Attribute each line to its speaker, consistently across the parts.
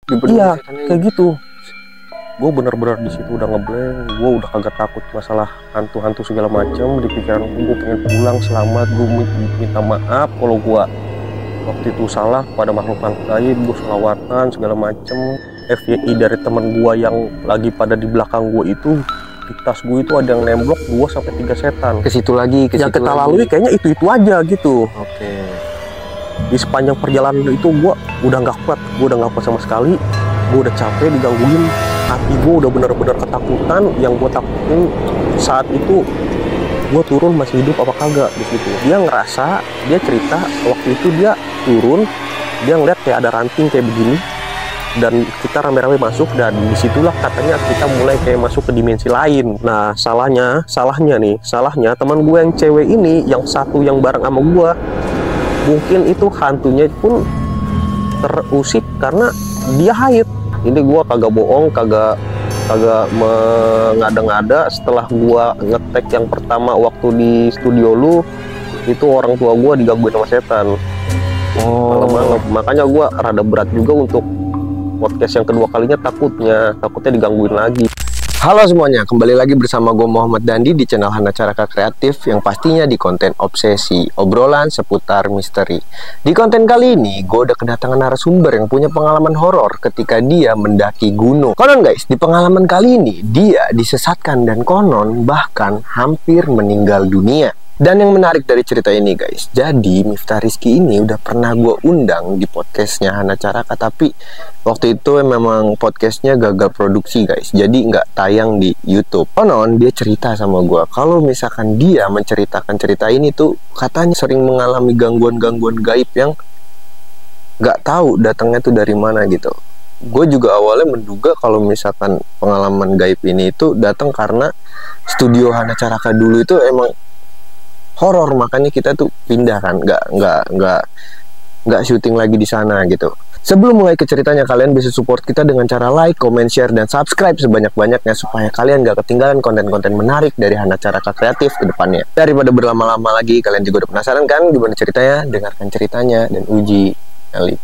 Speaker 1: Iya, kayak gitu. Gue bener-bener di situ udah ngeblank. Gue udah kagak takut masalah hantu-hantu segala macam. Di pikiran gue pengen pulang selamat. Gue minta maaf kalau gue waktu itu salah pada makhluk gaib. Gue selawatan segala macem. FYI dari teman gue yang lagi pada di belakang gue itu, di tas gue itu ada yang nemblok 2-3 setan.
Speaker 2: Ke situ lagi,
Speaker 1: Yang kita lalui kayaknya itu aja gitu.
Speaker 2: Oke.
Speaker 1: Di sepanjang perjalanan itu gue udah nggak kuat. Gue udah nggak kuat sama sekali. Gue udah capek digangguin. Hati gue udah bener-bener ketakutan. Yang gue takutin saat itu, gue turun masih hidup apa kagak di situ. Dia ngerasa, dia cerita waktu itu dia turun, dia ngeliat kayak ada ranting kayak begini, dan kita rame-rame masuk, dan disitulah katanya kita mulai kayak masuk ke dimensi lain. Nah salahnya teman gue yang cewek ini, yang satu yang bareng sama gue, mungkin itu hantunya pun terusik karena dia haid. Ini gue kagak bohong, kagak mengada-ngada. Setelah gue ngetek yang pertama waktu di studio lu, itu orang tua gue digangguin sama setan. Malam-malam. Makanya gue rada berat juga untuk podcast yang kedua kalinya, takutnya digangguin lagi.
Speaker 2: Halo semuanya, kembali lagi bersama gue Muhammad Dandi di channel Hana Caraka Kreatif, yang pastinya di konten obsesi, obrolan seputar misteri. Di konten kali ini, gue udah kedatangan narasumber yang punya pengalaman horor ketika dia mendaki gunung. Konon guys, di pengalaman kali ini, dia disesatkan dan konon bahkan hampir meninggal dunia. Dan yang menarik dari cerita ini guys, jadi Miftah Rizky ini udah pernah gue undang di podcastnya Hana Caraka, tapi waktu itu memang podcastnya gagal produksi guys, jadi nggak tayang di YouTube. Konon dia cerita sama gue kalau misalkan dia menceritakan cerita ini tuh katanya sering mengalami gangguan-gangguan gaib yang nggak tahu datangnya tuh dari mana gitu. Gue juga awalnya menduga kalau misalkan pengalaman gaib ini itu datang karena studio Hana Caraka dulu itu emang horor, makanya kita tuh pindah kan, nggak syuting lagi di sana gitu. Sebelum mulai ke ceritanya, kalian bisa support kita dengan cara like, comment, share, dan subscribe sebanyak-banyaknya supaya kalian gak ketinggalan konten-konten menarik dari Hana Caraka Kreatif ke depannya. Daripada berlama-lama lagi, kalian juga udah penasaran kan gimana ceritanya? Dengarkan ceritanya dan uji nyali.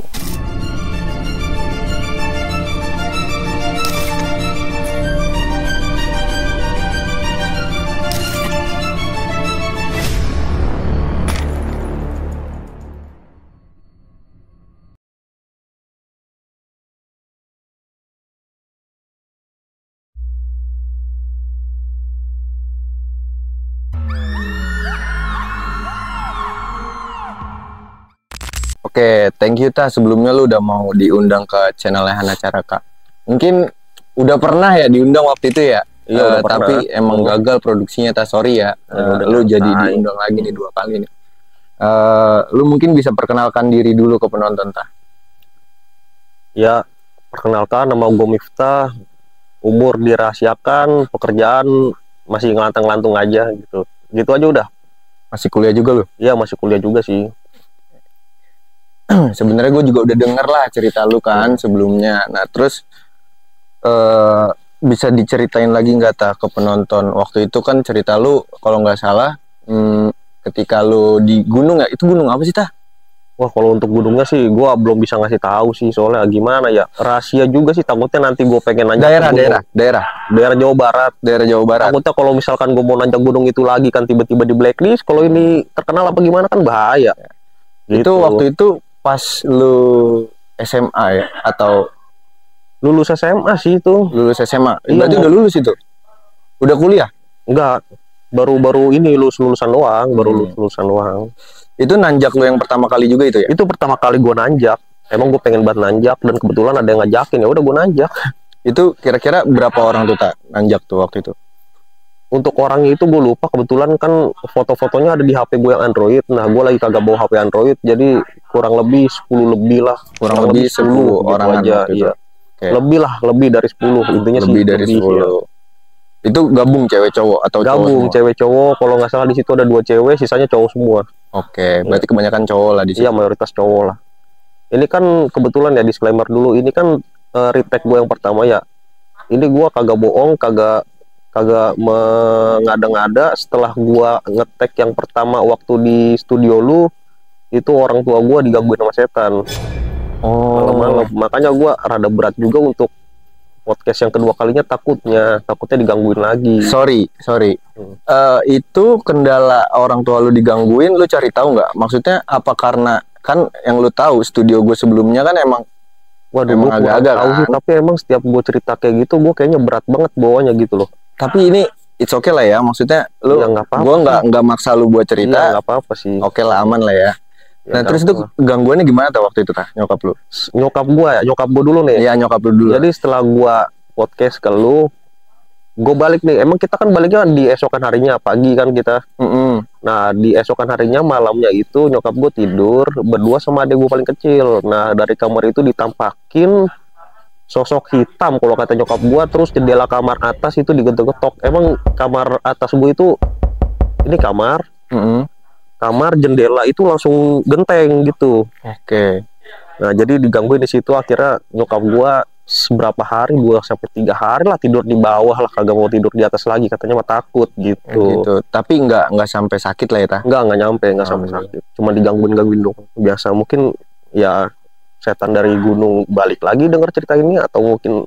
Speaker 2: Oke, thank you Ta. Sebelumnya lu udah mau diundang ke channelnya Hana Caraka. Mungkin udah pernah ya diundang waktu itu ya?
Speaker 1: Iya,
Speaker 2: tapi emang gagal produksinya Ta. Sorry ya. Lu jadi diundang lagi nih 2 kali nih. Lu mungkin bisa perkenalkan diri dulu ke penonton Ta.
Speaker 1: Ya, perkenalkan, nama gue Miftah. Umur dirahasiakan, pekerjaan masih ngelantung-lantung aja gitu. Gitu aja udah.
Speaker 2: Masih kuliah juga lu?
Speaker 1: Iya, masih kuliah juga sih.
Speaker 2: Sebenarnya gue juga udah denger lah cerita lu kan sebelumnya. Nah terus bisa diceritain lagi nggak Ta ke penonton? Waktu itu kan cerita lu kalau nggak salah ketika lu di gunung ya, itu gunung apa sih Ta?
Speaker 1: Wah, kalau untuk gunungnya sih gue belum bisa ngasih tahu sih, soalnya gimana ya, rahasia juga sih. Takutnya nanti gue pengen nanjak daerah Jawa Barat. Takutnya kalau misalkan gue mau nanjak gunung itu lagi kan tiba-tiba di blacklist. Kalau ini terkenal apa gimana kan bahaya. Gitu.
Speaker 2: Itu waktu itu pas lu SMA ya, atau
Speaker 1: lulus SMA sih itu?
Speaker 2: Lulus SMA.
Speaker 1: Iya,
Speaker 2: berarti udah lulus itu? Udah kuliah?
Speaker 1: Enggak, baru ini lulusan doang, lulusan doang.
Speaker 2: Itu nanjak lu yang pertama kali juga itu ya?
Speaker 1: Itu pertama kali gue nanjak. Emang gue pengen banget nanjak, dan kebetulan ada yang ngajakin, ya udah gue nanjak.
Speaker 2: Itu kira-kira berapa orang tuh Tak nanjak tuh waktu itu?
Speaker 1: Untuk orangnya itu gue lupa, kebetulan kan foto-fotonya ada di HP gue yang Android. Nah gue lagi kagak bawa HP Android, jadi kurang lebih 10 lebih lah.
Speaker 2: Kurang lebih 10 orang
Speaker 1: aja, iya. Okay. Lebih dari 10, intinya
Speaker 2: lebih sih. Dari 10. Ya. Itu gabung cewek cowok atau
Speaker 1: gabung cewek cowok? Kalau nggak salah di situ ada 2 cewek, sisanya cowok semua.
Speaker 2: Oke, berarti kebanyakan cowok lah di situ.
Speaker 1: Iya, mayoritas cowok lah. Ini kan kebetulan ya, disclaimer dulu, ini kan retake gue yang pertama ya. Ini gue kagak bohong, kagak mengada-ngada. Setelah gua ngetek yang pertama waktu di studio lu, itu orang tua gua digangguin sama setan.
Speaker 2: Oh.
Speaker 1: malam-malam. Makanya gue rada berat juga untuk podcast yang kedua kalinya, takutnya digangguin lagi.
Speaker 2: Sorry. Itu kendala orang tua lu digangguin, lu cari tahu nggak? Maksudnya apa karena kan yang lu tahu studio gue sebelumnya kan emang
Speaker 1: Waduh,
Speaker 2: emang
Speaker 1: gue kurang
Speaker 2: agak-agak
Speaker 1: tahu sih,
Speaker 2: kan.
Speaker 1: tapi emang setiap gue cerita kayak gitu, gue kayaknya berat banget bawanya gitu loh.
Speaker 2: Tapi ini it's okay lah ya, maksudnya lu
Speaker 1: Ya, nggak apa-apa
Speaker 2: gue
Speaker 1: sih.
Speaker 2: nggak maksa lu buat
Speaker 1: Iya,
Speaker 2: cerita.
Speaker 1: nggak apa-apa sih.
Speaker 2: Oke lah, aman lah ya.
Speaker 1: Ya,
Speaker 2: Nah terus itu
Speaker 1: gampang.
Speaker 2: gangguannya gimana tuh waktu itu tah nyokap lu?
Speaker 1: Nyokap gue dulu nih.
Speaker 2: Iya nyokap lu dulu.
Speaker 1: Jadi setelah gue podcast ke lu, gue balik nih. Emang kita kan baliknya di esokan harinya, pagi kan kita. Nah, di esokan harinya, malamnya itu nyokap gue tidur berdua sama adik gue paling kecil. Nah, dari kamar itu ditampakin sosok hitam kalau kata nyokap gue. Terus jendela kamar atas itu digetok-getok. Emang kamar atas gue itu, ini kamar jendela itu langsung genteng gitu.
Speaker 2: Oke.
Speaker 1: Nah, jadi digangguin di situ. Akhirnya nyokap gue seberapa hari, 2 sampai 3 hari lah tidur di bawah lah, kagak mau tidur di atas lagi, katanya mah takut gitu.
Speaker 2: Gitu. Tapi nggak sampai sakit lah ya tah.
Speaker 1: Nggak nyampe, nggak sampai sakit, cuma digangguin dong biasa. Mungkin ya setan dari gunung balik lagi dengar cerita ini, atau mungkin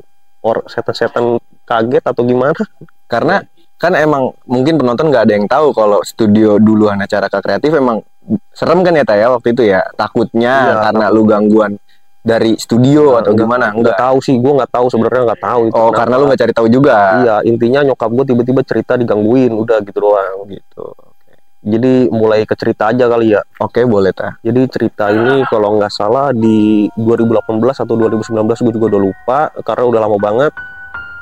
Speaker 1: setan-setan kaget atau gimana.
Speaker 2: Karena kan emang mungkin penonton nggak ada yang tahu kalau studio dulu Hanacaraka Kreatif emang serem kan ya tah ya waktu itu ya. Takutnya
Speaker 1: Iya,
Speaker 2: karena lu gangguan dari studio atau gimana?
Speaker 1: Nggak tahu sih, gue nggak tahu sebenarnya, nggak tahu itu
Speaker 2: Oh,
Speaker 1: kenapa.
Speaker 2: karena lu nggak cari tahu juga.
Speaker 1: Iya, intinya nyokap gue tiba-tiba cerita digangguin, udah gitu doang gitu. Jadi mulai ke cerita aja kali ya.
Speaker 2: Oke, boleh tah.
Speaker 1: Jadi cerita ini kalau nggak salah di 2018 atau 2019, gue juga udah lupa karena udah lama banget.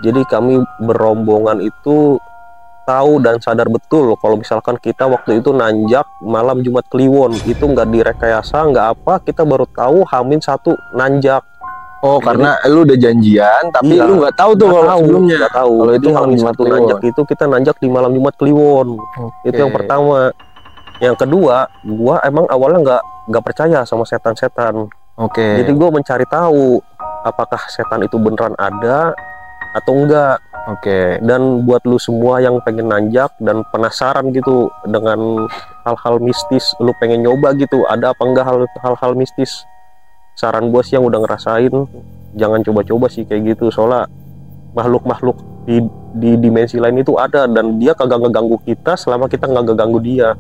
Speaker 1: Jadi kami berombongan itu tahu dan sadar betul kalau misalkan kita waktu itu nanjak malam Jumat Kliwon, itu nggak direkayasa, nggak apa, kita baru tahu H-1 nanjak.
Speaker 2: Oh, karena lu udah janjian tapi
Speaker 1: Iya,
Speaker 2: lu nggak tahu tuh kalau sebelumnya.
Speaker 1: nggak tahu.
Speaker 2: Kalau itu
Speaker 1: Jadi
Speaker 2: malam Jumat
Speaker 1: H-1
Speaker 2: Kliwon.
Speaker 1: nanjak itu kita nanjak di malam Jumat Kliwon. Itu yang pertama. Yang kedua, gua emang awalnya nggak percaya sama setan-setan.
Speaker 2: Oke.
Speaker 1: Jadi gua mencari tahu apakah setan itu beneran ada atau enggak.
Speaker 2: Oke.
Speaker 1: Dan buat lu semua yang pengen nanjak dan penasaran gitu dengan hal-hal mistis, lu pengen nyoba gitu, ada apa enggak hal-hal mistis, saran gue sih yang udah ngerasain, jangan coba-coba sih kayak gitu. Soalnya makhluk-makhluk di dimensi lain itu ada, dan dia kagak ngeganggu kita selama kita nggak ngeganggu dia.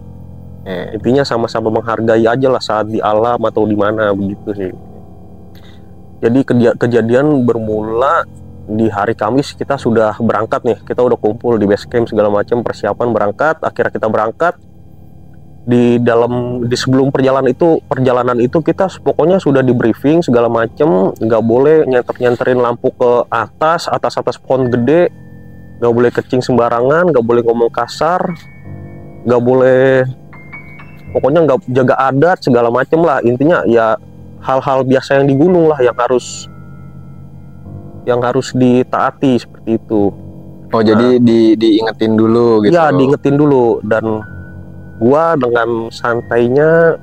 Speaker 1: Intinya sama-sama menghargai aja lah saat di alam atau di mana, begitu sih. Jadi kejadian bermula di hari Kamis. Kita sudah berangkat nih, kita udah kumpul di base camp segala macam, persiapan berangkat. Akhirnya kita berangkat. Di sebelum perjalanan itu kita pokoknya sudah di briefing segala macam, nggak boleh nyenterin lampu ke atas pohon gede, nggak boleh kencing sembarangan, nggak boleh ngomong kasar, nggak boleh, pokoknya nggak jaga adat segala macam lah. Intinya ya hal-hal biasa yang di gunung lah yang harus ditaati seperti itu.
Speaker 2: Oh, jadi diingetin dulu gitu.
Speaker 1: Ya, diingetin dulu. Dan gua dengan santainya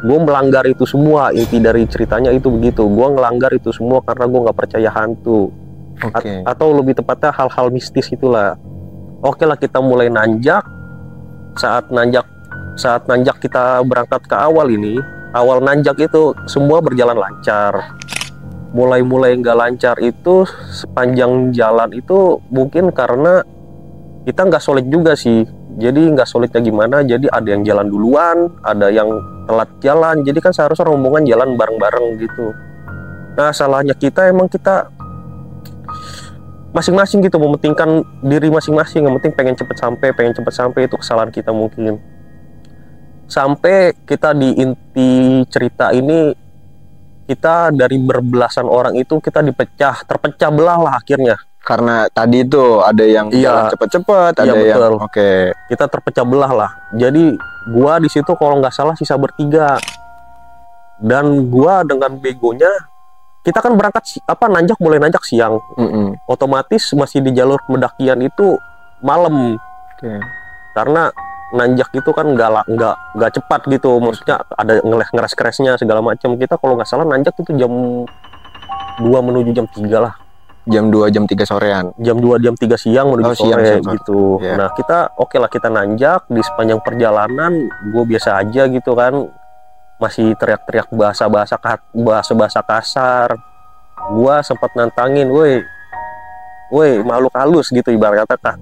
Speaker 1: gua melanggar itu semua. Inti dari ceritanya itu begitu, gua ngelanggar itu semua karena gua nggak percaya hantu. Atau lebih tepatnya hal-hal mistis itulah. Oke lah, kita mulai nanjak. Saat nanjak kita berangkat ke awal nanjak itu semua berjalan lancar. Mulai nggak lancar itu sepanjang jalan itu mungkin karena kita nggak solid juga sih. Jadi nggak solidnya gimana, jadi ada yang jalan duluan, ada yang telat jalan. Jadi kan seharusnya rombongan jalan bareng-bareng gitu. Nah, salahnya kita emang kita masing-masing gitu mementingkan diri masing-masing. Yang penting pengen cepet sampai, itu kesalahan kita mungkin. Sampai kita di inti cerita ini, kita dari berbelasan orang itu kita terpecah belah lah akhirnya.
Speaker 2: Karena tadi itu ada yang jalan cepet-cepet, ada yang
Speaker 1: betul.
Speaker 2: Kita
Speaker 1: terpecah belah lah. Jadi gua di situ kalau nggak salah sisa bertiga. Dan gua dengan begonya, kita kan berangkat mulai nanjak siang. Otomatis masih di jalur pendakian itu malam. Karena nanjak itu kan nggak cepat gitu, maksudnya ada ngeres-keresnya segala macam. Kita kalau nggak salah nanjak itu jam 2 menuju jam 3 lah.
Speaker 2: Jam 2 jam 3 sorean.
Speaker 1: Jam 2 jam 3 siang menuju sore gitu.
Speaker 2: Yeah.
Speaker 1: Nah, kita oke lah, kita nanjak. Di sepanjang perjalanan gue biasa aja gitu kan. masih teriak-teriak bahasa kasar. Gua sempat nantangin, woi makhluk halus gitu, ibarat kata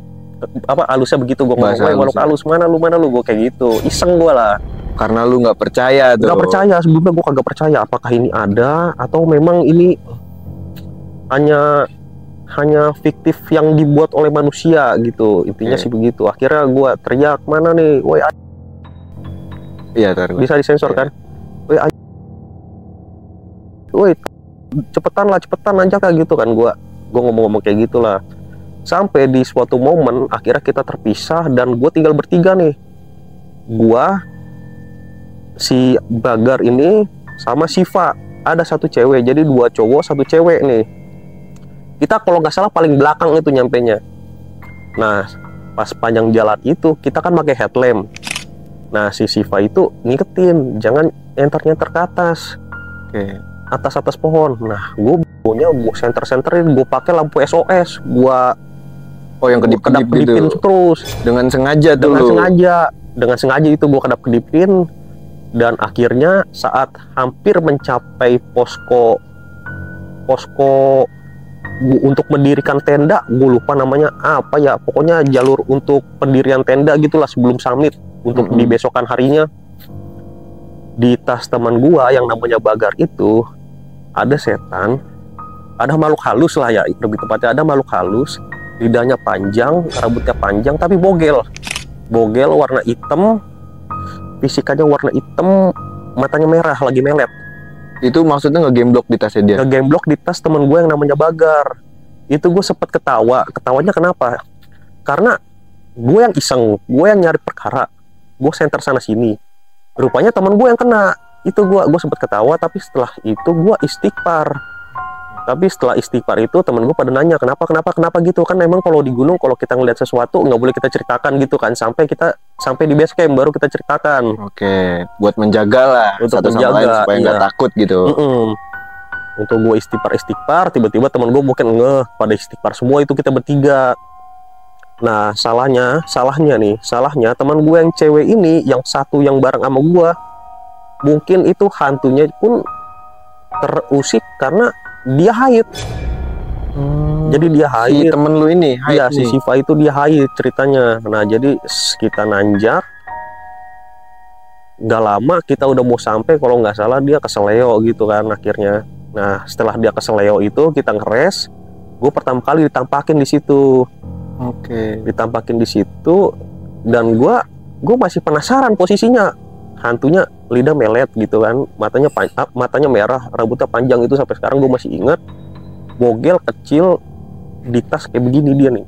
Speaker 1: apa halusnya begitu, gua ngomong, woi makhluk halus, mana lu, gua kayak gitu, iseng gua lah.
Speaker 2: Karena lu nggak percaya tuh.
Speaker 1: Nggak percaya, sebelumnya gua kagak percaya apakah ini ada atau memang ini hanya fiktif yang dibuat oleh manusia gitu, intinya sih begitu. Akhirnya gua teriak, mana nih, woi.
Speaker 2: Iya,
Speaker 1: bisa disensor kan? Woi, cepetan aja kayak gitu kan, gua ngomong kayak gitulah. Sampai di suatu momen akhirnya kita terpisah dan gue tinggal bertiga nih, gua, si Bagar ini sama Siva, ada satu cewek, jadi 2 cowok 1 cewek nih. Kita kalau nggak salah paling belakang itu nyampenya. Nah pas panjang jalan itu kita kan pakai headlamp. Nah si Siva itu ngingetin jangan nyenter ke atas. Atas pohon. Nah gue senterin, gue pakai lampu SOS,
Speaker 2: yang kedip-kedipin
Speaker 1: gitu. Terus
Speaker 2: dengan sengaja
Speaker 1: itu gue kedip-kedipin. Dan akhirnya saat hampir mencapai posko untuk mendirikan tenda, gue lupa namanya apa ya, pokoknya jalur untuk pendirian tenda gitulah sebelum summit untuk di besokan harinya. Di tas teman gua yang namanya Bagar itu ada setan, ada makhluk halus lah ya, lebih tepatnya ada makhluk halus, lidahnya panjang, rambutnya panjang tapi bogel warna hitam, fisikanya warna hitam, matanya merah, lagi melet.
Speaker 2: Itu maksudnya nge-gameblok di tasnya dia?
Speaker 1: Nge-gameblok di tas temen gue yang namanya Bagar. Itu gue sempet ketawanya kenapa? Karena gue yang iseng, gue yang nyari perkara, gue senter sana sini, rupanya temen gue yang kena. Itu gue sempet ketawa, tapi setelah itu gue istighfar. Tapi setelah istighfar itu temen gue pada nanya kenapa gitu kan. Emang kalau di gunung kalau kita ngeliat sesuatu nggak boleh kita ceritakan gitu kan, sampai di base camp baru kita ceritakan.
Speaker 2: Oke, buat menjaga lah
Speaker 1: satu sama lain
Speaker 2: supaya nggak takut gitu.
Speaker 1: Untuk gue istighfar, tiba-tiba temen gue mungkin pada istighfar semua itu kita bertiga. Nah salahnya teman gue yang cewek ini, yang satu yang bareng sama gue, mungkin itu hantunya pun terusik karena dia haid. Jadi dia haid.
Speaker 2: Si temen lu ini haid.
Speaker 1: Iya, si Siva itu dia haid ceritanya. Nah jadi kita nanjak, gak lama kita udah mau sampai, kalau nggak salah dia keseleo gitu kan akhirnya. Nah setelah dia keseleo itu kita ngeres, gue pertama kali ditampakin di situ. Ditampakin di situ, dan gue masih penasaran posisinya. Hantunya lidah melet gitu kan, matanya merah, rambutnya panjang, itu sampai sekarang gue masih ingat. Bogel kecil, di tas kayak begini dia nih.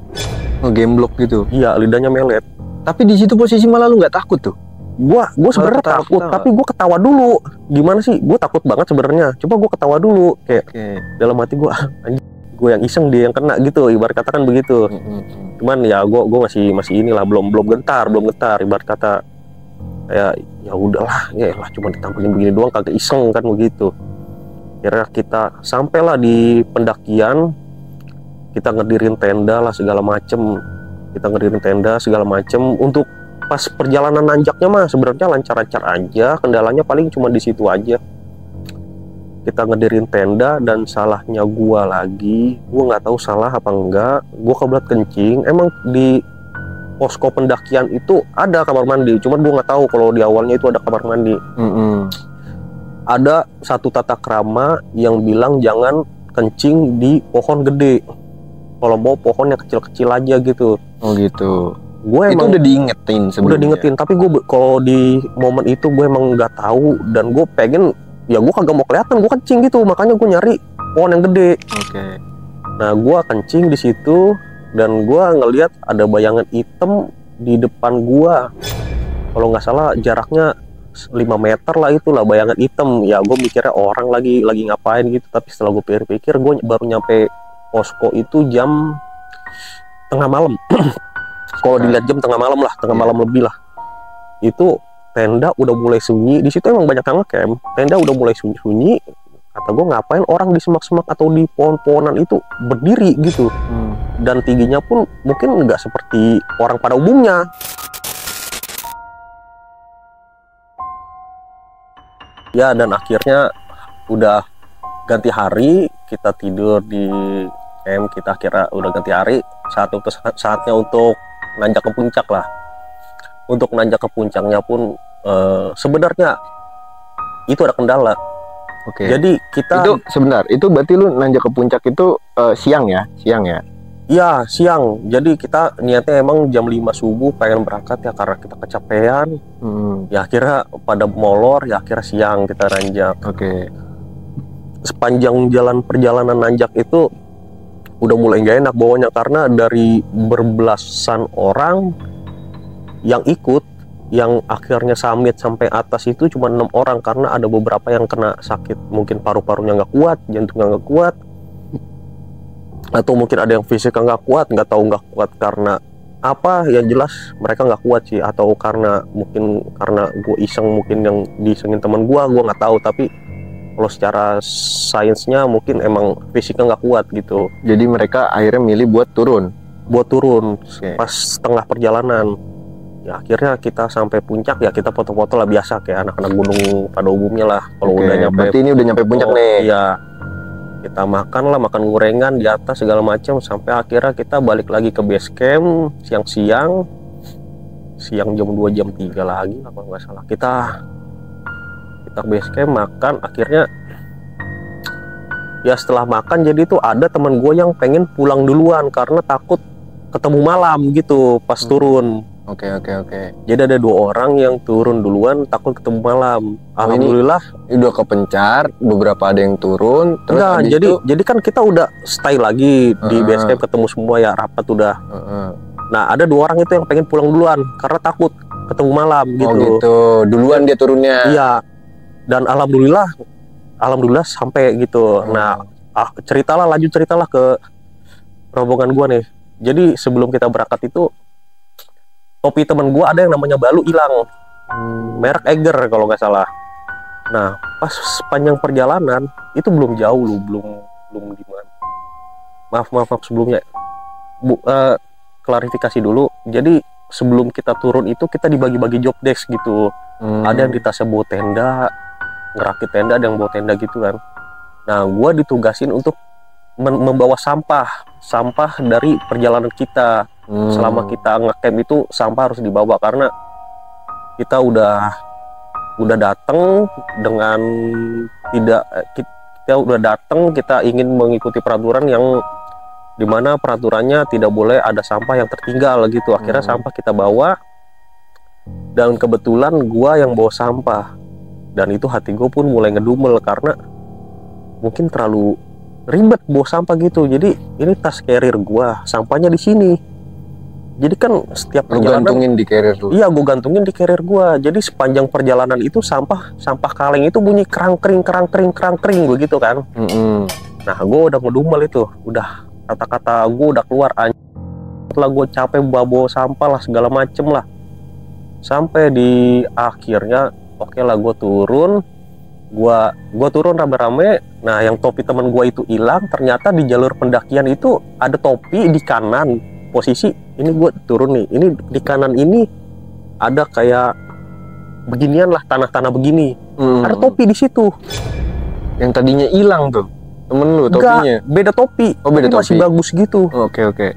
Speaker 2: Nge-gameblok gitu.
Speaker 1: Iya, lidahnya melet.
Speaker 2: Tapi di situ posisi malah lu nggak takut tuh?
Speaker 1: Gue sebenarnya takut, tapi gue ketawa dulu. Gimana sih? Gue takut banget sebenarnya. Coba gue ketawa dulu, kayak dalam hati gue, gue yang iseng dia yang kena gitu, ibarat kata kan begitu. Cuman ya gue masih inilah, belum gentar, ibarat kata ya udahlah, cuma ditampilin begini doang, kagak iseng kan begitu. Kira kita sampailah di pendakian, kita ngedirin tenda lah segala macem. Untuk pas perjalanan nanjaknya mah sebenarnya lancar-lancar aja, kendalanya paling cuma di situ aja. Kita ngedirin tenda, dan salahnya gua lagi, gua nggak tahu salah apa enggak, gua kebelet kencing. Emang di posko pendakian itu ada kamar mandi, cuman gua nggak tahu kalau di awalnya itu ada kamar mandi. Ada satu tata krama yang bilang jangan kencing di pohon gede, kalau mau pohon yang kecil-kecil aja gitu.
Speaker 2: Oh gitu.
Speaker 1: Gue
Speaker 2: itu
Speaker 1: emang
Speaker 2: udah diingetin sebelumnya.
Speaker 1: Udah diingetin, tapi gue kalau di momen itu gue emang nggak tahu, dan gue pengen, ya gue kagak mau kelihatan gue kencing gitu, makanya gue nyari pohon yang gede. Nah gue kencing di situ, dan gue ngelihat ada bayangan hitam di depan gue. Kalau nggak salah jaraknya 5 meter lah, itulah bayangan hitam. Ya gue mikirnya orang lagi ngapain gitu, tapi setelah gue pikir-pikir, gue baru nyampe posko itu jam tengah malam. Kalau dilihat jam tengah malam lebih lah. Itu tenda udah mulai sunyi. Di situ emang banyak yang ngecamp. Tenda udah mulai sunyi. Kata gue, ngapain orang di semak-semak atau di pohon-pohonan itu berdiri gitu. Dan tingginya pun mungkin nggak seperti orang pada umumnya. Ya, dan akhirnya udah ganti hari, kita tidur di camp, kita akhirnya udah ganti hari, saatnya untuk nanjak ke puncak lah. Untuk nanjak ke puncaknya pun sebenarnya itu ada kendala.
Speaker 2: Oke.
Speaker 1: Jadi kita
Speaker 2: Itu sebentar, itu berarti lu nanjak ke puncak itu siang ya? Siang ya?
Speaker 1: iya siang. Jadi kita niatnya emang jam 5 subuh pengen berangkat ya, karena kita kecapean. Ya akhirnya pada molor, ya akhirnya siang kita nanjak.
Speaker 2: Oke.
Speaker 1: Sepanjang perjalanan nanjak itu udah mulai gak enak bawanya, karena dari berbelasan orang yang ikut, yang akhirnya summit sampai atas itu cuma 6 orang, karena ada beberapa yang kena sakit, mungkin paru-parunya nggak kuat, jantungnya nggak kuat, atau mungkin ada yang fisiknya nggak kuat karena apa, yang jelas mereka nggak kuat sih, atau mungkin karena gue iseng, mungkin yang diisengin teman gue nggak tahu, tapi kalau secara sainsnya mungkin emang fisiknya nggak kuat gitu.
Speaker 2: Jadi mereka akhirnya milih buat turun.
Speaker 1: Pas setengah perjalanan. Ya akhirnya kita sampai puncak, ya kita foto-foto lah biasa kayak anak-anak gunung pada umumnya lah. Kalau udah nyampe,
Speaker 2: berarti ini udah nyampe puncak nih.
Speaker 1: Iya. Kita makan gorengan di atas segala macam, sampai akhirnya kita balik lagi ke base camp siang jam 2 jam 3 lagi kalau nggak salah. Kita base camp makan, akhirnya ya setelah makan jadi tuh ada teman gue yang pengen pulang duluan karena takut ketemu malam gitu pas turun.
Speaker 2: Oke.
Speaker 1: Jadi ada 2 orang yang turun duluan takut ketemu malam. Alhamdulillah
Speaker 2: udah kepencar, beberapa ada yang turun. Terus
Speaker 1: enggak, jadi kan kita udah stay lagi di base camp, ketemu semua ya, rapat udah. Nah ada 2 orang itu yang pengen pulang duluan karena takut ketemu malam gitu.
Speaker 2: Oh gitu, duluan dia turunnya.
Speaker 1: Iya. Dan alhamdulillah sampai gitu. Nah, lanjut ceritalah ke rombongan gua nih. Jadi sebelum kita berangkat itu, topi teman gua ada yang namanya Balu hilang. Merek Eiger kalau nggak salah. Nah, pas sepanjang perjalanan itu belum jauh loh, belum gimana. Maaf sebelumnya. Klarifikasi dulu. Jadi sebelum kita turun itu kita dibagi-bagi job desk gitu. Ada yang di tasnya bawa tenda, ngerakit tenda, ada yang bawa tenda gitu kan. Nah, gue ditugasin untuk membawa sampah dari perjalanan kita. Selama kita ngecamp itu sampah harus dibawa, karena kita udah datang dengan kita ingin mengikuti peraturan yang dimana peraturannya tidak boleh ada sampah yang tertinggal gitu. Akhirnya sampah kita bawa, dan kebetulan gue yang bawa sampah. Dan itu hati gue pun mulai ngedumel karena mungkin terlalu ribet bawa sampah gitu. Jadi ini tas carrier gue, sampahnya di sini. Jadi kan setiap perjalanan
Speaker 2: gantungin di carrier lu.
Speaker 1: Iya, gue gantungin di carrier gue. Jadi sepanjang perjalanan itu sampah kaleng itu bunyi kerang kering begitu kan. Nah, gue udah ngedumel itu, udah kata-kata gue udah keluar. Setelah gue capek bawa sampah lah segala macem lah, sampai di akhirnya oke lah gue turun rame-rame. Nah, yang topi teman gue itu hilang. Ternyata di jalur pendakian itu ada topi di kanan. Posisi ini gue turun nih, ini di kanan ini ada kayak beginian lah, tanah-tanah begini. Ada topi di situ.
Speaker 2: Yang tadinya hilang tuh temen lu topinya?
Speaker 1: Enggak, beda topi.
Speaker 2: Oh, beda topi.
Speaker 1: Masih bagus gitu.
Speaker 2: Oke.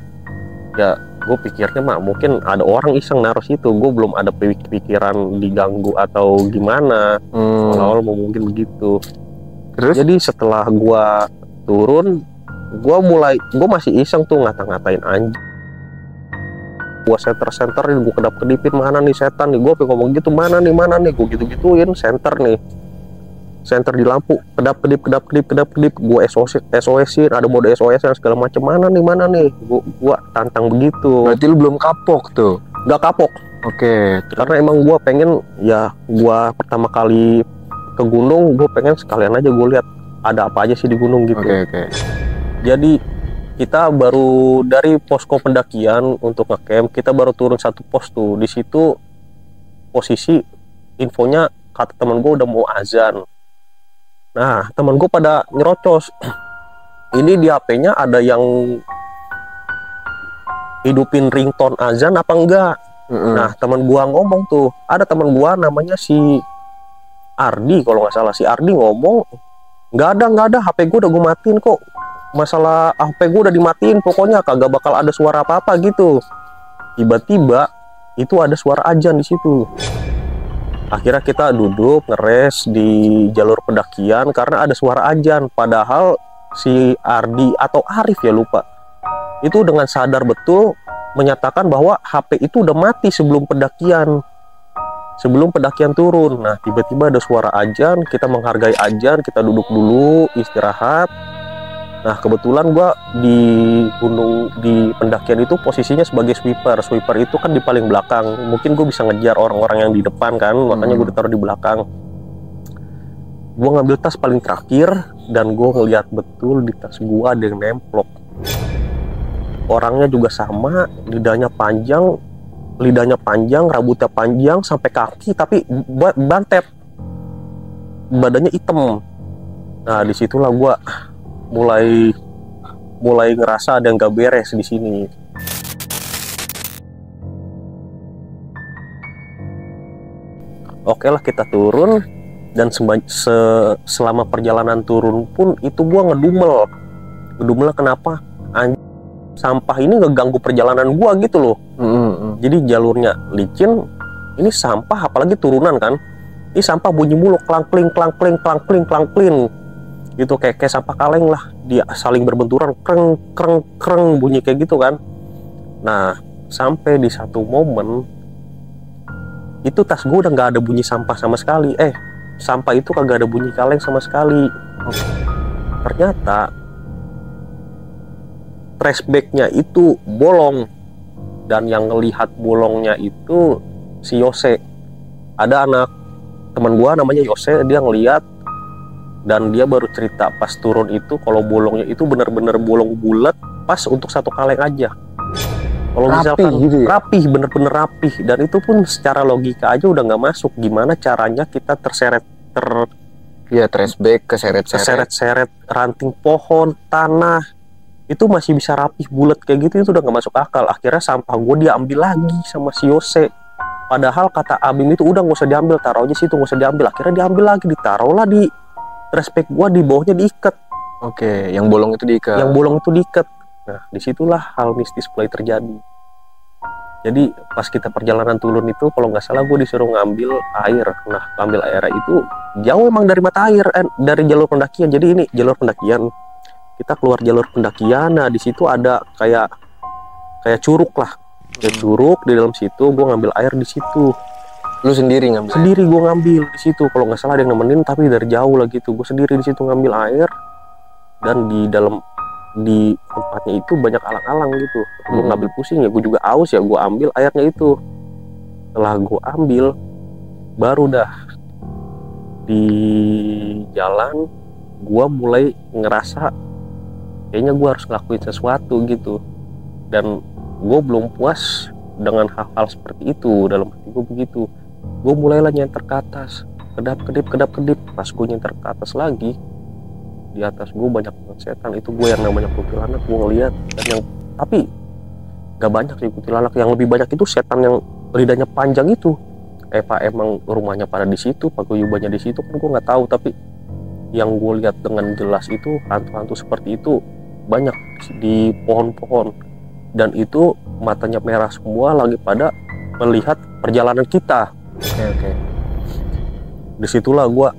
Speaker 1: Ya, gue pikirnya mungkin ada orang iseng naruh situ. Gue belum ada pikiran diganggu atau gimana. Awal-awal mungkin begitu.
Speaker 2: Terus?
Speaker 1: Jadi setelah gue turun, gue masih iseng tuh ngata-ngatain anjing. Gue senter gue kedap-kedipin, mana nih setan nih, gue ngomong gitu, mana nih gue gitu-gituin. Senter di lampu, kedap-kedip, gue SOS-in, ada mode SOS yang segala macam, mana nih, gue tantang begitu.
Speaker 2: Berarti lu belum kapok tuh?
Speaker 1: Gak kapok.
Speaker 2: Oke.
Speaker 1: Karena emang gue pengen, ya gue pertama kali ke gunung, gue pengen sekalian aja gue lihat ada apa aja sih di gunung gitu.
Speaker 2: Oke.
Speaker 1: Jadi kita baru dari posko pendakian untuk ngecamp, kita baru turun satu pos tuh. Di situ posisi infonya kata teman gue udah mau azan. Nah, teman gue pada nyerocos. Ini di HP-nya ada yang hidupin ringtone azan apa enggak? Nah, teman gue ngomong tuh, ada teman gue namanya si Ardi kalau nggak salah, si Ardi ngomong nggak ada HP gue udah gue matiin kok, masalah HP gue udah dimatiin pokoknya kagak bakal ada suara apa-apa gitu. Tiba-tiba itu ada suara azan di situ. Akhirnya kita duduk ngeres di jalur pendakian karena ada suara azan. Padahal si Ardi atau Arif ya lupa, itu dengan sadar betul menyatakan bahwa HP itu udah mati sebelum pendakian turun. Nah tiba-tiba ada suara azan, kita menghargai azan, kita duduk dulu istirahat. Nah kebetulan gua di pendakian itu posisinya sebagai sweeper itu kan di paling belakang, mungkin gue bisa ngejar orang-orang yang di depan kan, makanya gue ditaruh di belakang. Gue ngambil tas paling terakhir dan gue ngeliat betul di tas gue ada yang nemplok. Orangnya juga sama, lidahnya panjang, rambutnya panjang sampai kaki, tapi bantet, badannya hitam. Nah disitulah gue mulai ngerasa ada yang gak beres di sini. Oke lah kita turun, dan selama perjalanan turun pun itu gua ngedumel kenapa sampah ini ngeganggu perjalanan gua gitu loh. Jadi jalurnya licin, ini sampah apalagi turunan kan, ini sampah bunyi mulu, klang kling gitu, kayak sampah kaleng lah, dia saling berbenturan, kreng bunyi kayak gitu kan. Nah sampai di satu momen itu tas gue udah nggak ada bunyi sampah sama sekali, sampah itu kagak ada bunyi kaleng sama sekali. Ternyata trash bagnya itu bolong, dan yang ngelihat bolongnya itu si Yose. Ada anak teman gue namanya Yose, dia ngelihat dan dia baru cerita pas turun itu kalau bolongnya itu benar-benar bolong bulat pas untuk satu kaleng aja. Kalau misalkan gitu ya? Rapih, bener-bener rapih, dan itu pun secara logika aja udah nggak masuk. Gimana caranya kita trash bag keseret ranting pohon, tanah, itu masih bisa rapih bulat kayak gitu, itu udah nggak masuk akal. Akhirnya sampah gue diambil lagi sama si Yose. Padahal kata Abim itu udah nggak usah diambil, taruh aja situ, nggak usah diambil. Akhirnya diambil lagi, ditaruhlah di trash bag gua, di bawahnya diikat.
Speaker 2: Oke, yang bolong itu diikat.
Speaker 1: Nah, disitulah hal mistis mulai terjadi. Jadi pas kita perjalanan turun itu, kalau nggak salah gue disuruh ngambil air. Nah, ngambil air itu jauh emang dari mata air, dari jalur pendakian. Jadi ini jalur pendakian. Kita keluar jalur pendakian. Nah, di situ ada kayak curug lah. Kayak curug di dalam situ. Gue ngambil air di situ.
Speaker 2: Lu sendiri ngambil?
Speaker 1: Sendiri gue ngambil di situ. Kalau nggak salah ada yang nemenin, tapi dari jauh lah gitu. Gue sendiri di situ ngambil air, dan di tempatnya itu banyak alang-alang gitu. Gue ngambil pusing ya, gue juga aus ya, gue ambil airnya itu. Setelah gue ambil, baru dah di jalan gue mulai ngerasa kayaknya gue harus ngelakuin sesuatu gitu. Dan gue belum puas dengan hal-hal seperti itu. Dalam hati gue begitu, gue mulailah nyenter ke atas, kedap-kedip. Pas gue nyenter ke atas lagi, di atas gue banyak setan. Itu gue yang namanya kuntilanak, gue ngeliat. Dan yang tapi gak banyak sih kuntilanak, yang lebih banyak itu setan yang lidahnya panjang itu. Pak emang rumahnya pada di situ, paguyubannya di situ kan gue nggak tahu. Tapi yang gue lihat dengan jelas itu hantu-hantu seperti itu banyak di pohon-pohon, dan itu matanya merah semua, lagi pada melihat perjalanan kita. Oke. Disitulah gue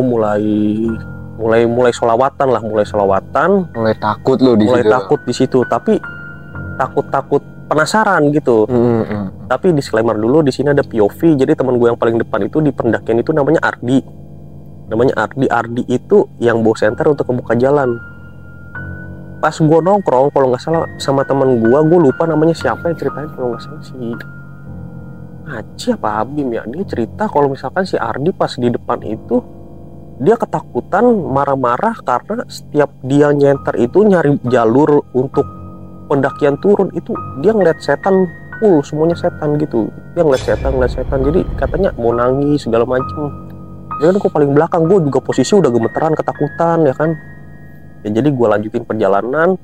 Speaker 1: mulai solawatan.
Speaker 2: Mulai takut lo di situ.
Speaker 1: Mulai takut di situ, tapi takut penasaran gitu. Tapi disclaimer dulu, di sini ada POV. Jadi teman gue yang paling depan itu di pendakian itu namanya Ardi. Ardi itu yang bawa senter untuk membuka jalan. Pas gue nongkrong, kalau nggak salah sama teman gue lupa namanya siapa yang ceritain, kalau nggak salah si Aci apa Abim ya, dia cerita kalau misalkan si Ardi pas di depan itu dia ketakutan, marah-marah karena setiap dia nyenter itu nyari jalur untuk pendakian turun itu dia ngeliat setan semuanya setan gitu. Dia ngeliat setan, jadi katanya mau nangis segala macem. Ya kan gue paling belakang, gue juga posisi udah gemeteran, ketakutan ya kan. Ya jadi gue lanjutin perjalanan,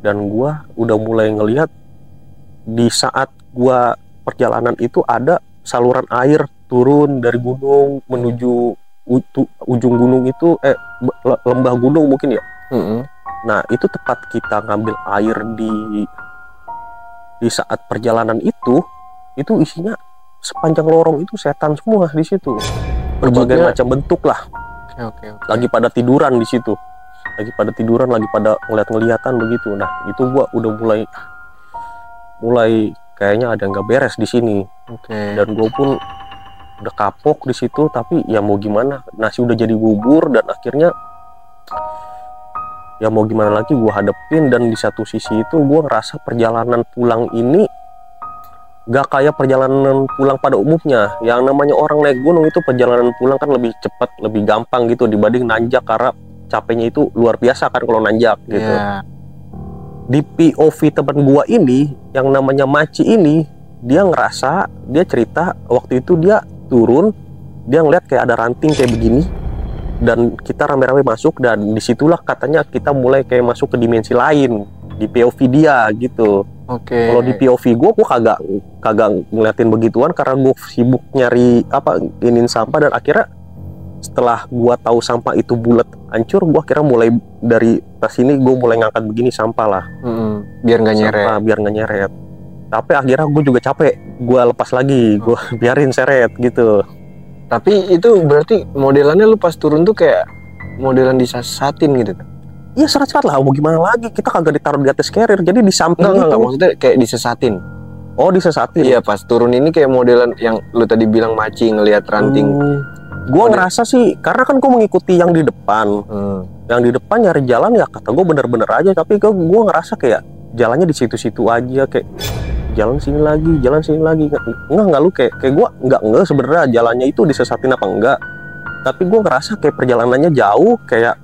Speaker 1: dan gue udah mulai ngelihat di saat gue perjalanan itu ada saluran air turun dari gunung menuju ujung gunung itu lembah gunung mungkin ya. Nah itu tepat kita ngambil air di saat perjalanan itu isinya sepanjang lorong itu setan semua di situ, berbagai macam bentuk lah.
Speaker 2: Oke.
Speaker 1: Lagi pada tiduran di situ, lagi pada ngeliat-ngeliatan begitu. Nah itu gua udah mulai kayaknya ada yang nggak beres di sini. Dan gue pun udah kapok di situ, tapi ya mau gimana, nasi udah jadi bubur. Dan akhirnya ya mau gimana lagi, gue hadepin. Dan di satu sisi itu gue ngerasa perjalanan pulang ini gak kayak perjalanan pulang pada umumnya. Yang namanya orang naik gunung itu perjalanan pulang kan lebih cepat, lebih gampang gitu dibanding nanjak, karena capeknya itu luar biasa kan kalau nanjak gitu. Di POV teman gua ini yang namanya Maci ini, dia ngerasa, dia cerita waktu itu dia turun, dia ngeliat kayak ada ranting kayak begini, dan kita rame-rame masuk. Dan disitulah katanya kita mulai kayak masuk ke dimensi lain di POV dia gitu. Kalau di POV gue kagak ngeliatin begituan, karena gue sibuk nyari ingin sampah. Dan akhirnya setelah gue tahu sampah itu bulat hancur, gue akhirnya mulai dari tas ini gue mulai ngangkat begini sampah lah,
Speaker 2: biar nggak
Speaker 1: nyeret. Tapi akhirnya gue juga capek, gue lepas lagi, gue biarin seret gitu.
Speaker 2: Tapi itu berarti modelannya lu pas turun tuh kayak modelan disasatin gitu kan?
Speaker 1: Iya, serat-serat lah, mau gimana lagi, kita kagak ditaruh di atas carrier, jadi di samping itu.
Speaker 2: Enggak, maksudnya kayak disesatin.
Speaker 1: Oh, disesatin?
Speaker 2: Iya, pas turun ini kayak modelan yang lu tadi bilang Maci ngelihat ranting.
Speaker 1: Gue ngerasa sih, karena kan gue mengikuti yang di depan. Yang di depan nyari jalan ya kata gue bener-bener aja, tapi gue ngerasa kayak jalannya di situ-situ aja, kayak jalan sini lagi. Enggak lu kayak gue enggak sebenarnya jalannya itu disesatin apa enggak. Tapi gue ngerasa kayak perjalanannya jauh, kayak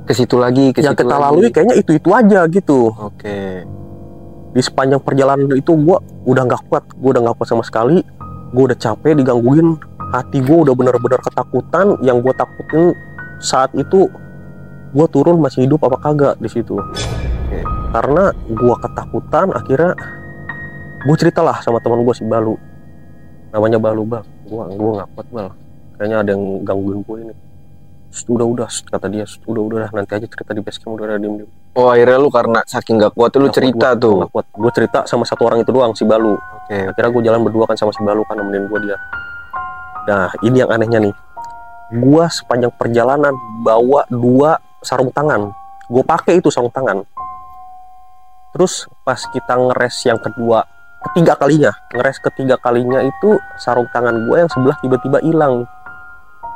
Speaker 2: ke situ lagi,
Speaker 1: yang kita lalui kayaknya itu aja gitu. Di sepanjang perjalanan itu gue udah nggak kuat sama sekali. Gue udah capek digangguin, hati gue udah bener-bener ketakutan. Yang gue takutin saat itu, gue turun masih hidup apa kagak di situ. Karena gue ketakutan, akhirnya gue ceritalah sama teman gue si Balu, namanya Balu. Bang, gue nggak kuat Bal, kayaknya ada yang gangguin gue ini. Udah kata dia, udah nanti aja cerita di base camp, udah diem.
Speaker 2: Oh, akhirnya lu karena saking gak kuat lu cerita tuh.
Speaker 1: Gak kuat, gue cerita sama satu orang itu doang, si Balu. Akhirnya gue jalan berdua kan sama si Balu, kan nemenin gue dia. Nah ini yang anehnya nih, gue sepanjang perjalanan bawa 2 sarung tangan. Gue pakai itu sarung tangan. Terus pas kita ngeres yang ketiga kalinya itu sarung tangan gue yang sebelah tiba-tiba hilang.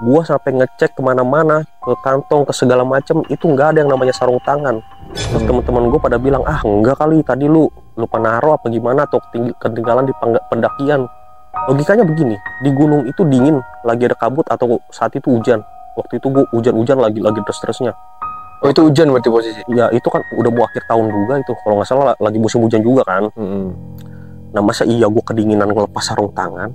Speaker 1: Gue sampai ngecek kemana-mana, ke kantong, ke segala macam, itu nggak ada yang namanya sarung tangan. Terus teman-teman gue pada bilang, enggak kali tadi lu lupa naruh apa gimana, atau ketinggalan di pendakian. Logikanya begini, di gunung itu dingin, lagi ada kabut, atau saat itu hujan. Waktu itu gue hujan lagi terus-terusnya.
Speaker 2: Oh, itu hujan berarti posisi?
Speaker 1: Ya itu kan udah mau akhir tahun juga itu, kalau nggak salah lagi musim hujan juga kan. Nah masa iya gue kedinginan ngelepas sarung tangan.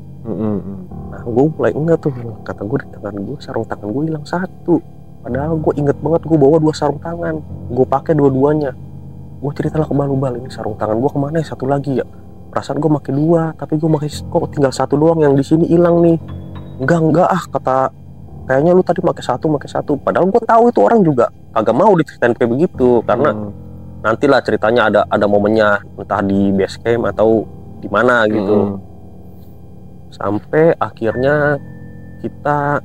Speaker 1: Nah gue mulai enggak tuh, kata gue di tangan gue sarung tangan gue hilang 1. Padahal gue inget banget gue bawa 2 sarung tangan, gue pakai dua-duanya. Gue ceritalah ke Balu, ini sarung tangan gue kemana ya, 1 lagi ya, perasaan gue pakai 2, tapi gue kok tinggal 1 doang, yang di sini hilang nih. Enggak kata, kayaknya lu tadi pakai satu. Padahal gue tahu itu orang juga kagak mau diceritain kayak begitu, karena nantilah ceritanya ada momennya, entah di base camp atau di mana gitu. Sampai akhirnya kita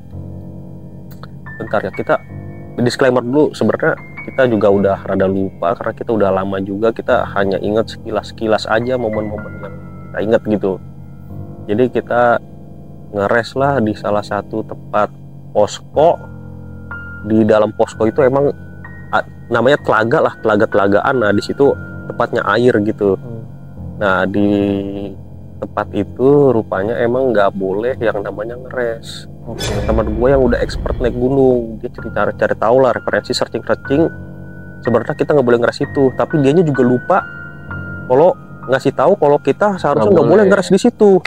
Speaker 1: disclaimer dulu, sebenarnya kita juga udah rada lupa karena kita udah lama juga, kita hanya ingat sekilas aja momen-momen yang kita ingat gitu. Jadi kita ngeres lah di salah satu tempat posko. Di dalam posko itu emang namanya telagaan. Nah di situ tempatnya air gitu. Nah di tempat itu rupanya emang nggak boleh yang namanya ngeres. Teman gue yang udah expert naik gunung, dia cari tahu lah, referensi searching. Sebenarnya kita nggak boleh ngeres itu, tapi dianya juga lupa kalau ngasih tahu kalau kita seharusnya nggak boleh ngeres di situ.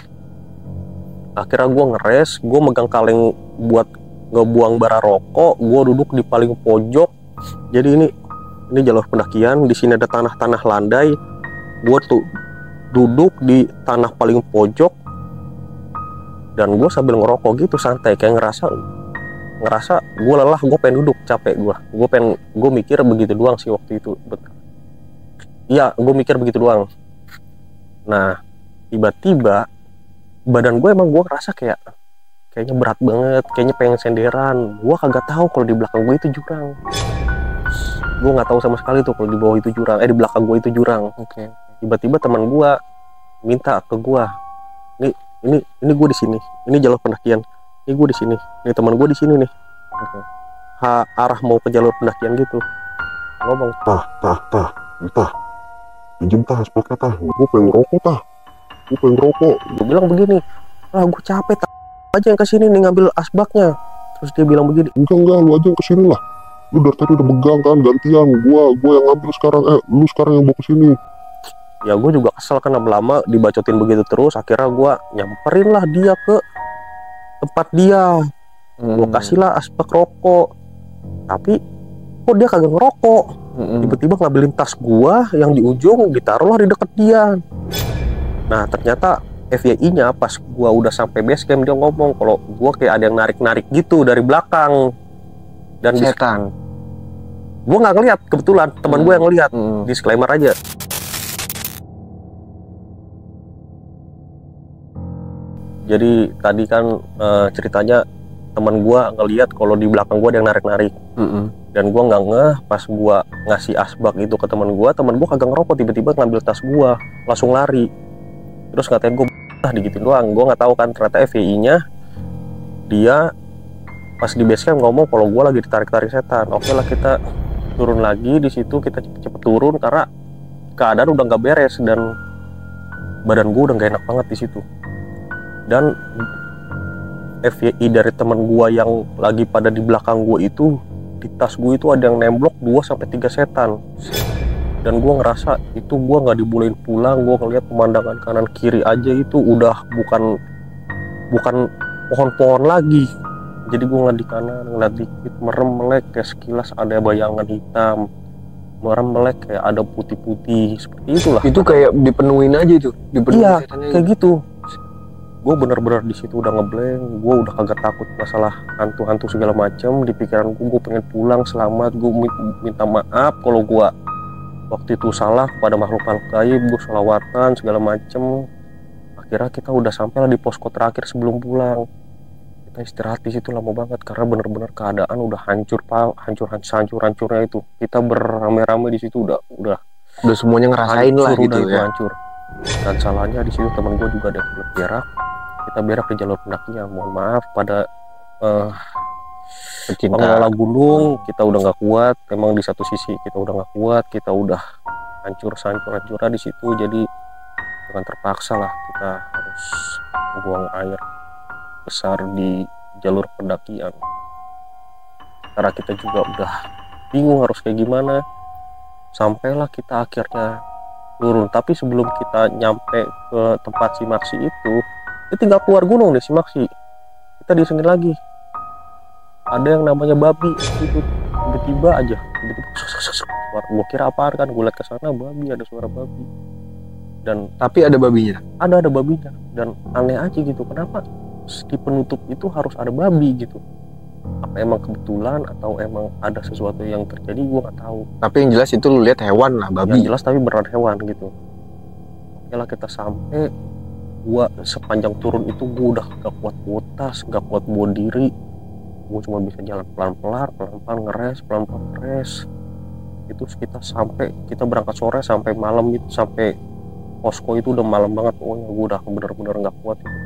Speaker 1: Akhirnya gue ngeres, gue megang kaleng buat ngebuang bara rokok, gue duduk di paling pojok. Jadi ini jalur pendakian, di sini ada tanah landai. Gue tuh duduk di tanah paling pojok, Dan gue sambil ngerokok gitu santai, kayak ngerasa gue lelah, gue pengen duduk, capek gue mikir begitu doang sih waktu itu. Iya, gue mikir begitu doang. Nah, tiba-tiba badan gue emang gue ngerasa kayaknya berat banget, kayaknya pengen senderan. Gue kagak tahu kalau di belakang gue itu jurang. Gue nggak tahu sama sekali tuh kalau di bawah itu jurang, di belakang gue itu jurang.
Speaker 2: Oke.
Speaker 1: Tiba-tiba teman gue minta ke gue, ini gue di sini, ini jalur pendakian, ini gue di sini, ini teman gue di sini nih.
Speaker 2: Oke.
Speaker 1: Arah mau ke jalur pendakian gitu. Ngomong,
Speaker 3: Tah, pinjem tah, asbaknya tah, gue pengen ngerokok.
Speaker 1: Gue bilang begini, gue capek, aja yang kesini nih ngambil asbaknya. Terus dia bilang begini,
Speaker 3: Enggak, lu aja yang kesini lah. Lu dari tadi udah megang kan, gantian. Gua yang ngambil sekarang, lu sekarang yang bawa kesini.
Speaker 1: ya gue juga kesel kan lama-lama dibacotin begitu terus. Akhirnya gue nyamperin lah dia ke tempat dia. Gue kasih lah asbak rokok, tapi kok dia kagak ngerokok. Tiba-tiba ngambilin tas gue yang di ujung, ditaruh lah di deket dia. Nah ternyata FYI-nya pas gue udah sampai base camp, dia ngomong kalau gue kayak ada yang narik-narik gitu dari belakang. Dan
Speaker 2: Setan.
Speaker 1: gue nggak ngeliat, kebetulan teman gue yang ngeliat. Disclaimer aja. Jadi tadi kan ceritanya teman gue ngeliat kalau di belakang gue ada yang narik-narik. Dan gue nggak ngeh pas gue ngasih asbak itu ke teman gue kagak ngerokok, tiba-tiba ngambil tas gue, langsung lari. Terus ngatain gue digituin doang. Gue nggak tahu kan ternyata FYI-nya dia pas di base camp ngomong kalau gue lagi ditarik-tarik setan. Oke lah, kita turun lagi di situ, kita cepet-cepet turun karena keadaan udah nggak beres dan badan gue udah nggak enak banget di situ. Dan FYI dari teman gue yang lagi pada di belakang gue itu, di tas gue itu ada yang nemblok 2-3 setan. Dan gue ngerasa itu gue nggak dibolehin pulang. Gue ngeliat pemandangan kanan kiri aja itu udah bukan pohon-pohon lagi. Jadi gue ngeliat di kanan, ngeliat dikit, merem melek kayak sekilas ada bayangan hitam, merem melek kayak ada putih-putih, seperti itulah.
Speaker 2: Itu kayak dipenuhin aja itu, dipenuhin
Speaker 1: Iya,
Speaker 2: setannya
Speaker 1: kayak gitu. Gue bener-bener di situ udah ngeblank. Gue udah kagak takut masalah hantu-hantu segala macam. Di pikiran gue pengen pulang selamat. Gue minta maaf kalau gue waktu itu salah pada makhluk-makhluk gaib. Gue sholawatan segala macem. Akhirnya kita udah sampai lah di posko terakhir sebelum pulang. Kita istirahat di situ lama banget karena bener-bener keadaan udah hancur hancurnya itu. Kita beramai-ramai di situ udah
Speaker 2: semuanya ngerasain lah gitu ya.
Speaker 1: Hancur. Dan salahnya di situ teman gue juga ada yang berak. Kita berak di jalur pendakian. Mohon maaf pada pengelola gunung, kita udah nggak kuat. Emang di satu sisi kita udah nggak kuat, kita udah hancurnya di situ. Jadi dengan terpaksa lah kita harus buang air besar di jalur pendakian. Karena kita juga udah bingung harus kayak gimana. Sampailah kita akhirnya turun. Tapi sebelum kita nyampe ke tempat si Maksi itu, kita tinggal keluar gunung deh si Maksi. Kita disengin lagi. Ada yang namanya babi gitu. Tiba-tiba aja, suara. Gue kira apaan kan, gue liat ke sana babi, ada suara babi. Dan
Speaker 2: tapi ada babinya.
Speaker 1: Ada babinya. Dan aneh aja gitu, kenapa di penutup itu harus ada babi gitu? Apa emang kebetulan atau emang ada sesuatu yang terjadi, gue nggak tahu.
Speaker 2: Tapi yang jelas itu lu lihat hewan lah, babi.
Speaker 1: Yang jelas tapi beneran hewan gitu. Oke lah, kita sampai. Gua sepanjang turun itu gue udah gak kuat bawa tas, gak kuat bawa diri. Gue cuma bisa jalan pelan-pelan ngeres. Itu kita sampai, kita berangkat sore sampai malam gitu, sampai posko itu udah malam banget. Pokoknya gue udah bener-bener gak kuat gitu.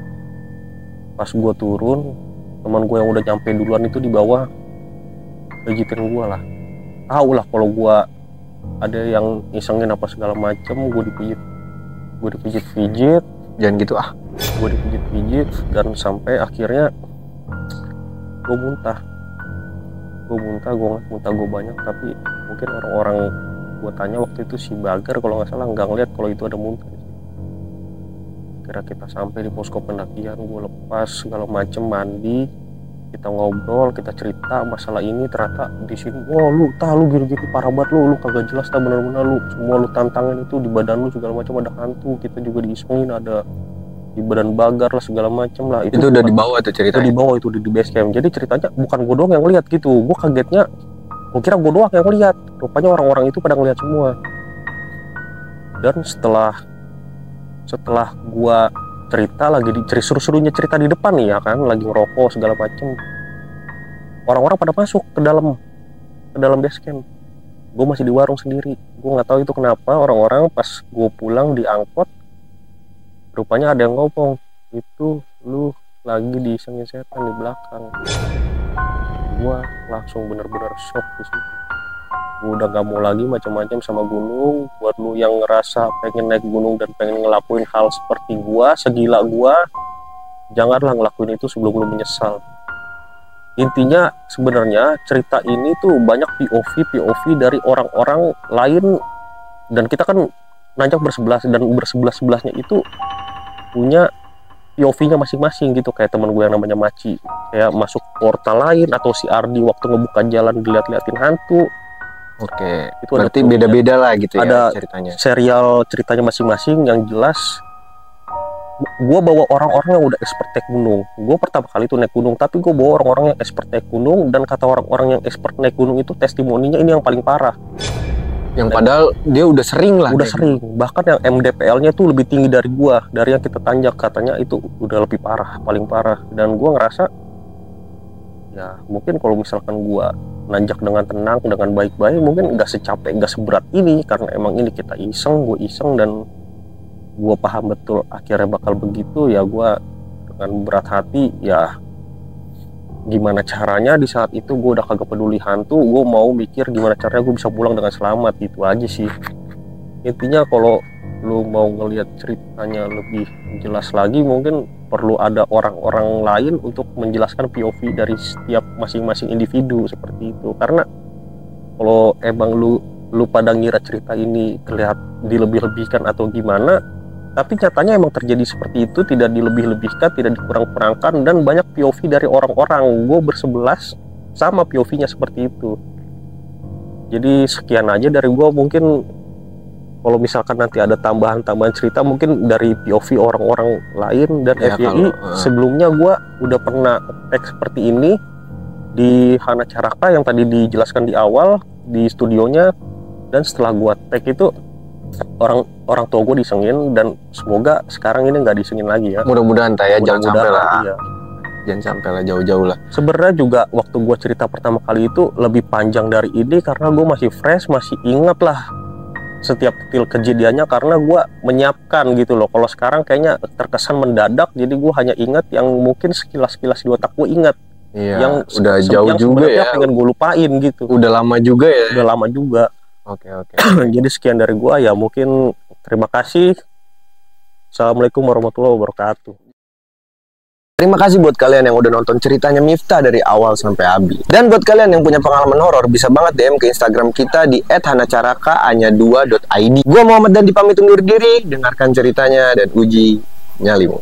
Speaker 1: Pas gue turun, teman gue yang udah nyampe duluan itu di bawah pijitin gue lah. Tahu lah kalau gue ada yang isengin apa segala macem, gue dipijit.
Speaker 2: Jangan gitu ah.
Speaker 1: Gue dipijit dan sampai akhirnya gue muntah. Gue banyak. Tapi mungkin orang-orang gue tanya waktu itu si Bagar kalau nggak salah nggak ngeliat kalau itu ada muntah. Kira kita sampai di posko pendakian, gue lepas segala macem, mandi, kita ngobrol, kita cerita masalah ini. Ternyata di sini, lu gitu parah banget, lu kagak jelas bener-bener lu semua lu tantangin itu di badan lu segala macam ada hantu. Kita juga diisengin, ada di badan bagar lah segala macem lah.
Speaker 2: Itu udah dibawa tuh
Speaker 1: Itu
Speaker 2: ceritanya.
Speaker 1: dibawa itu di base camp. Jadi ceritanya bukan gue doang yang lihat gitu. Gue kagetnya, gue kira gue doang yang lihat. Rupanya orang-orang itu pada ngeliat semua. Dan setelah gue cerita lagi seru-serunya cerita di depan nih ya kan, lagi ngerokok segala macem, orang-orang pada masuk ke dalam base camp. Gue masih di warung sendiri. Gue nggak tahu itu kenapa orang-orang pas gue pulang di angkot, rupanya ada yang ngomong, itu lu lagi diisengin setan di belakang. Gue langsung bener-bener shock di situ. Gue udah gak mau lagi macam-macam sama gunung. Buat lu yang ngerasa pengen naik gunung dan pengen ngelakuin hal seperti gue, segila gue, janganlah ngelakuin itu sebelum lu menyesal. Intinya sebenarnya cerita ini tuh banyak POV dari orang-orang lain, dan kita kan nanjak bersebelas, dan bersebelas-sebelahnya itu punya POV-nya masing-masing gitu. Kayak teman gue yang namanya Maci, kayak masuk portal lain, atau si Ardi waktu ngebuka jalan dilihat-liatin hantu.
Speaker 2: Oke,
Speaker 1: Itu
Speaker 2: berarti
Speaker 1: ada
Speaker 2: beda-beda lah gitu
Speaker 1: ada
Speaker 2: ya ceritanya.
Speaker 1: Serial ceritanya masing-masing. Yang jelas gue bawa orang-orang yang udah expert naik gunung. Gue pertama kali tuh naik gunung, tapi gue bawa orang-orang yang expert naik gunung, dan kata orang-orang yang expert naik gunung itu testimoninya ini yang paling parah.
Speaker 2: Yang padahal dia udah sering lah.
Speaker 1: Udah
Speaker 2: kayak
Speaker 1: sering, bahkan yang MDPL-nya tuh lebih tinggi dari gua, dari yang kita tanjak. Katanya itu udah lebih parah, paling parah. Dan gua ngerasa ya mungkin kalau misalkan gua nanjak dengan tenang, dengan baik-baik, mungkin nggak secapek, nggak seberat ini, karena emang ini kita iseng, gua iseng, dan gua paham betul akhirnya bakal begitu. Ya gua dengan berat hati, ya gimana caranya di saat itu gue udah kagak peduli hantu, gue mau mikir gimana caranya gue bisa pulang dengan selamat. Itu aja sih intinya. Kalau lu mau ngelihat ceritanya lebih jelas lagi, mungkin perlu ada orang-orang lain untuk menjelaskan POV dari setiap masing-masing individu seperti itu. Karena kalau emang lu pada ngira cerita ini kelihatan dilebih-lebihkan atau gimana, tapi nyatanya emang terjadi seperti itu, tidak dilebih-lebihkan, tidak dikurang-kurangkan, dan banyak POV dari orang-orang. Gue bersebelas sama POV-nya seperti itu. Jadi sekian aja dari gue. Mungkin kalau misalkan nanti ada tambahan cerita mungkin dari POV orang-orang lain. Dan
Speaker 2: Ya,
Speaker 1: FYI sebelumnya gue udah pernah tag seperti ini di Hana Caraka yang tadi dijelaskan di awal di studionya. Dan setelah gue tag itu orang tua gue disengin, dan semoga sekarang ini nggak disengin lagi ya.
Speaker 2: Mudah-mudahan ya, jangan sampai lah.
Speaker 1: Iya.
Speaker 2: Jangan sampai lah, jauh-jauh lah.
Speaker 1: Sebenarnya juga waktu gue cerita pertama kali itu lebih panjang dari ini, karena gue masih fresh, masih ingat lah setiap detail kejadiannya, karena gue menyiapkan gitu loh. Kalau sekarang kayaknya terkesan mendadak, jadi gue hanya ingat yang mungkin sekilas-sekilas di otak gue ingat.
Speaker 2: Iya,
Speaker 1: Yang
Speaker 2: udah jauh
Speaker 1: yang
Speaker 2: juga ya.
Speaker 1: pengen gue lupain gitu.
Speaker 2: Udah lama juga ya.
Speaker 1: Udah lama juga.
Speaker 2: Oke.
Speaker 1: Jadi sekian dari gua ya, mungkin terima kasih. Assalamualaikum warahmatullahi wabarakatuh.
Speaker 2: Terima kasih buat kalian yang udah nonton ceritanya Miftah dari awal sampai habis. Dan buat kalian yang punya pengalaman horor, bisa banget DM ke Instagram kita di @hanacaraka_anya2.id. Gua Muhammad Dandi pamit undur diri, dengarkan ceritanya dan uji nyalimu.